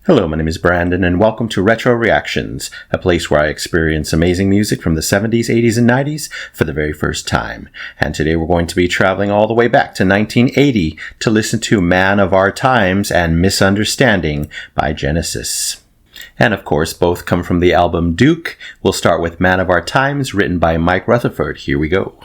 Hello, my name is Brandon, and welcome to Retro Reactions, a place where I experience amazing music from the 70s, 80s, and 90s for the very first time. And today we're going to be traveling all the way back to 1980 to listen to Man of Our Times and Misunderstanding by Genesis. And of course, both come from the album Duke. We'll start with Man of Our Times, written by Mike Rutherford. Here we go.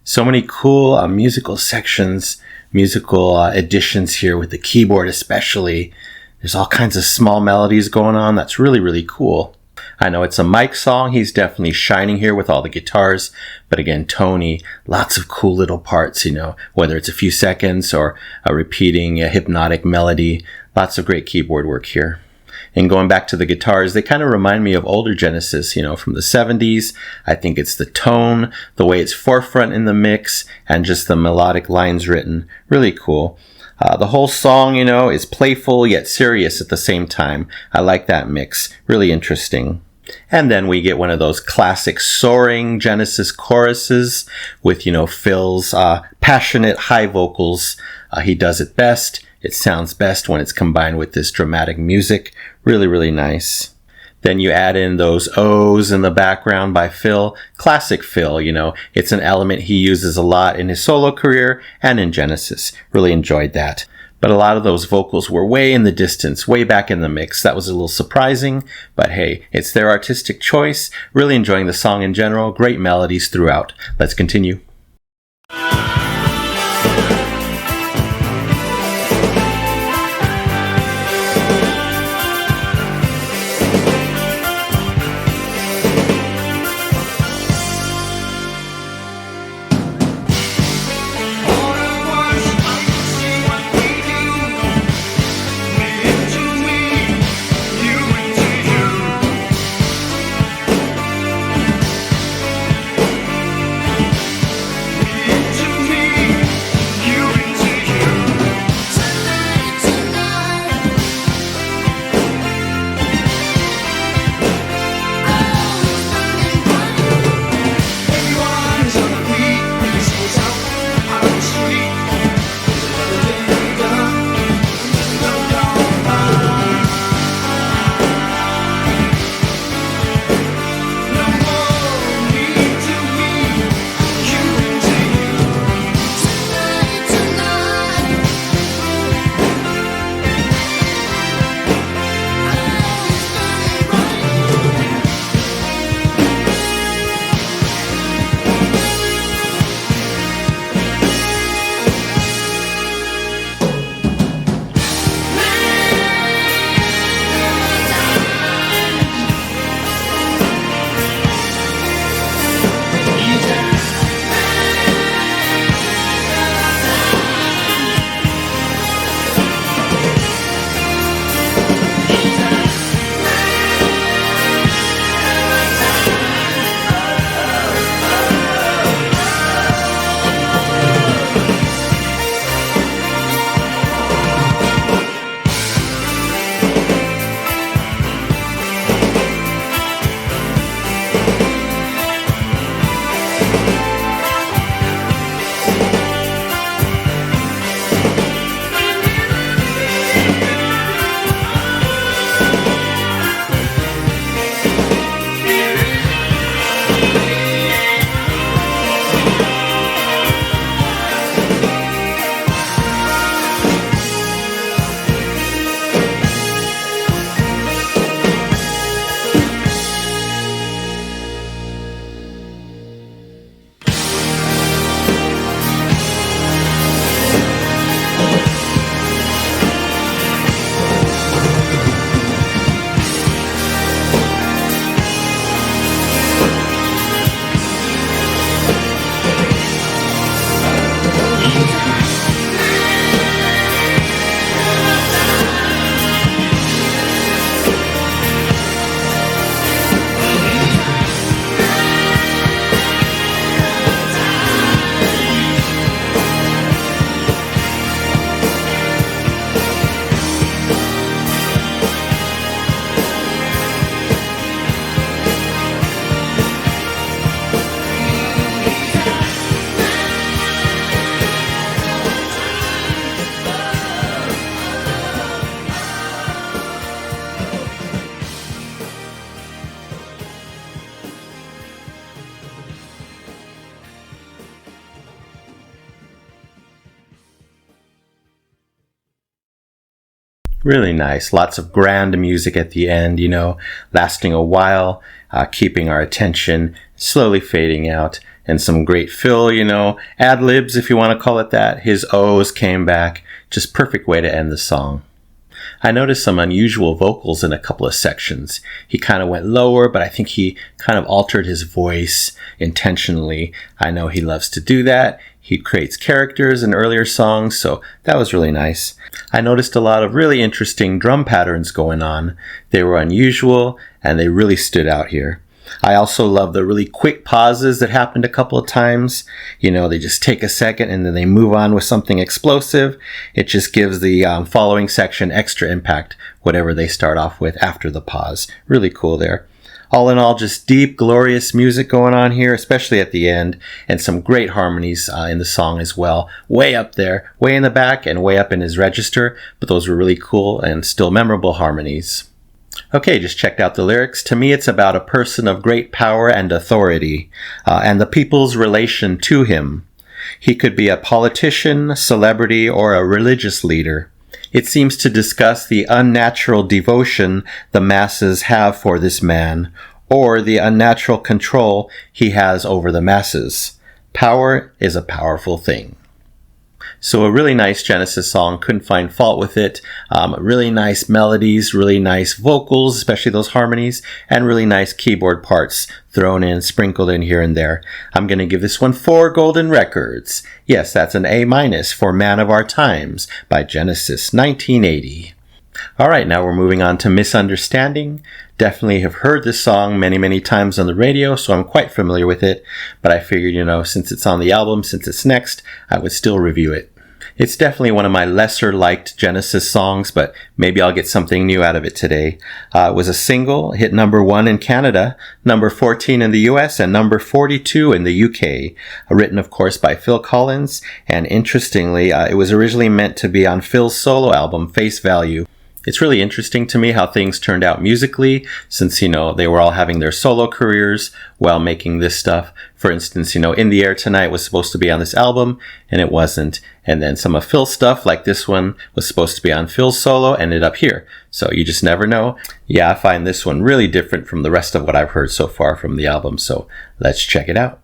So many cool musical sections, musical additions here with the keyboard especially. There's all kinds of small melodies going on. That's really, really cool. I know it's a Mike song. He's definitely shining here with all the guitars. But again, Tony, lots of cool little parts, whether it's a few seconds or a repeating a hypnotic melody. Lots of great keyboard work here. And going back to the guitars, they kind of remind me of older Genesis, from the 70s. I think it's the tone, the way it's forefront in the mix, and just the melodic lines written. Really cool. The whole song, is playful yet serious at the same time. I like that mix. Really interesting. And then we get one of those classic soaring Genesis choruses with, Phil's passionate high vocals. He does it best. It sounds best when it's combined with this dramatic music. Really, really nice. Then you add in those O's in the background by Phil. Classic Phil, It's an element he uses a lot in his solo career and in Genesis. Really enjoyed that. But a lot of those vocals were way in the distance, way back in the mix. That was a little surprising, but hey, it's their artistic choice. Really enjoying the song in general. Great melodies throughout. Let's continue. Really nice. Lots of grand music at the end, lasting a while, keeping our attention, slowly fading out, and some great fill, ad-libs, if you want to call it that. His O's came back. Just perfect way to end the song. I noticed some unusual vocals in a couple of sections. He kind of went lower, but I think he kind of altered his voice intentionally. I know he loves to do that. He creates characters in earlier songs, so that was really nice. I noticed a lot of really interesting drum patterns going on. They were unusual, and they really stood out here. I also love the really quick pauses that happened a couple of times. They just take a second and then they move on with something explosive. It just gives the following section extra impact, whatever they start off with after the pause. Really cool there. All in all, just deep, glorious music going on here, especially at the end, and some great harmonies in the song as well. Way up there, way in the back, and way up in his register, but those were really cool and still memorable harmonies. Okay, just checked out the lyrics. To me, it's about a person of great power and authority, and the people's relation to him. He could be a politician, celebrity, or a religious leader. It seems to discuss the unnatural devotion the masses have for this man, or the unnatural control he has over the masses. Power is a powerful thing. So a really nice Genesis song, couldn't find fault with it. Really nice melodies, really nice vocals, especially those harmonies, and really nice keyboard parts thrown in, sprinkled in here and there. I'm going to give this one 4 golden records. Yes, that's an A- for Man of Our Times by Genesis 1980. All right, now we're moving on to Misunderstanding. Definitely have heard this song many, many times on the radio, so I'm quite familiar with it. But I figured, since it's on the album, since it's next, I would still review it. It's definitely one of my lesser liked Genesis songs, but maybe I'll get something new out of it today. It was a single, hit number 1 in Canada, number 14 in the US, and number 42 in the UK. Written, of course, by Phil Collins, and interestingly, it was originally meant to be on Phil's solo album, Face Value. It's really interesting to me how things turned out musically, since, they were all having their solo careers while making this stuff. For instance, In the Air Tonight was supposed to be on this album, and it wasn't. And then some of Phil's stuff, like this one, was supposed to be on Phil's solo, ended up here. So you just never know. Yeah, I find this one really different from the rest of what I've heard so far from the album, so let's check it out.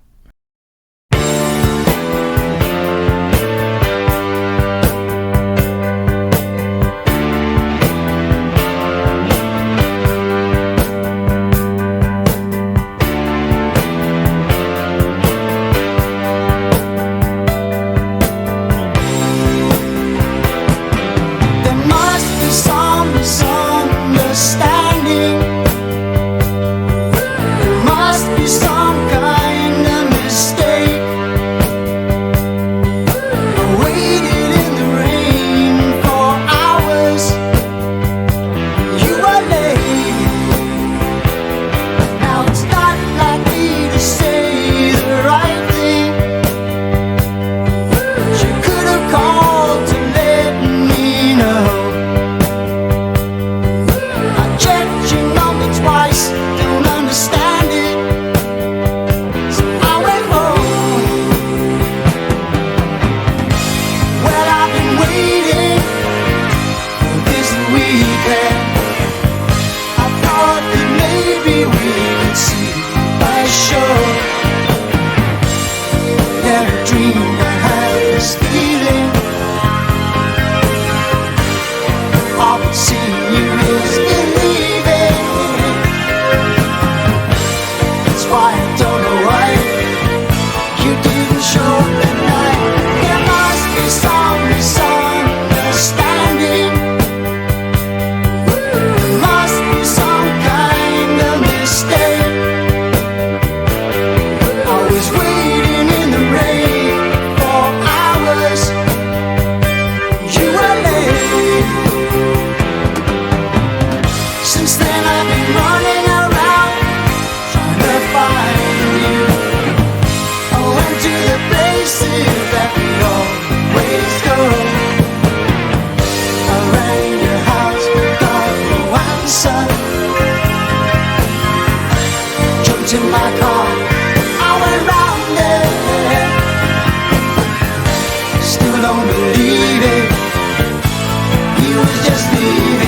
In my car, I went round there. Still don't believe it. He was just leaving.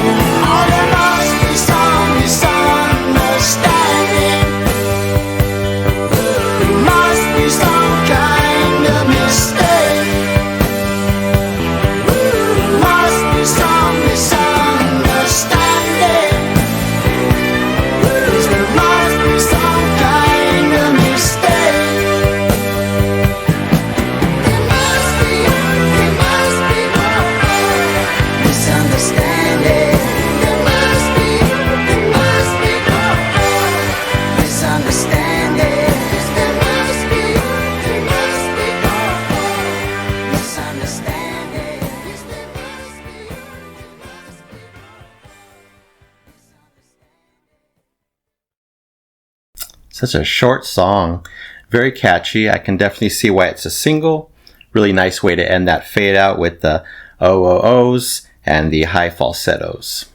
Such a short song. Very catchy. I can definitely see why it's a single. Really nice way to end that fade out with the OOOs and the high falsettos.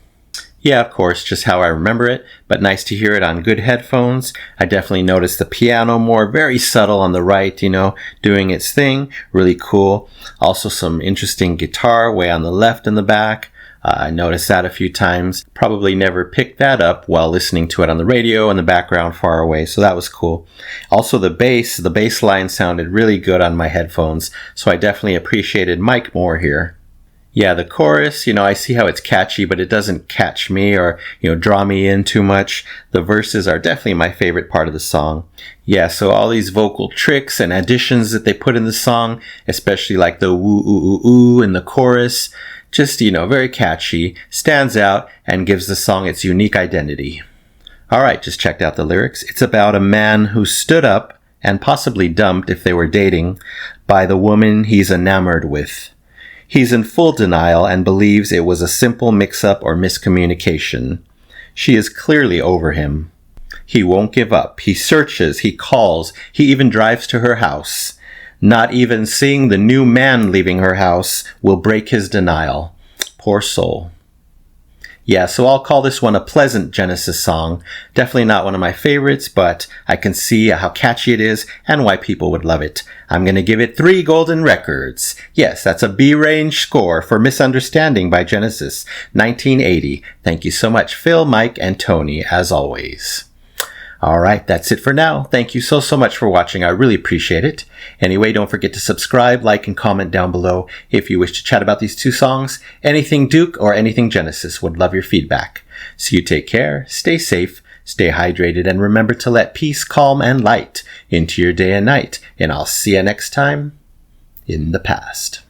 Yeah, of course, just how I remember it, but nice to hear it on good headphones. I definitely noticed the piano more, very subtle on the right, doing its thing. Really cool. Also some interesting guitar way on the left in the back. I noticed that a few times. Probably never picked that up while listening to it on the radio in the background far away, so that was cool. Also the bass line sounded really good on my headphones, so I definitely appreciated Mike more here. Yeah, the chorus, I see how it's catchy, but it doesn't catch me or, draw me in too much. The verses are definitely my favorite part of the song. Yeah, so all these vocal tricks and additions that they put in the song, especially like the woo, ooh, ooh, ooh in the chorus, just, very catchy, stands out, and gives the song its unique identity. All right, just checked out the lyrics. It's about a man who stood up, and possibly dumped if they were dating, by the woman he's enamored with. He's in full denial and believes it was a simple mix-up or miscommunication. She is clearly over him. He won't give up. He searches, he calls, he even drives to her house. Not even seeing the new man leaving her house will break his denial. Poor soul. Yeah, so I'll call this one a pleasant Genesis song. Definitely not one of my favorites, but I can see how catchy it is and why people would love it. I'm going to give it 3 golden records. Yes, that's a B-range score for Misunderstanding by Genesis, 1980. Thank you so much, Phil, Mike, and Tony, as always. All right, that's it for now. Thank you so much for watching. I really appreciate it. Anyway, don't forget to subscribe, like, and comment down below if you wish to chat about these 2 songs. Anything Duke or anything Genesis, would love your feedback. So you take care, stay safe, stay hydrated, and remember to let peace, calm, and light into your day and night. And I'll see you next time in the past.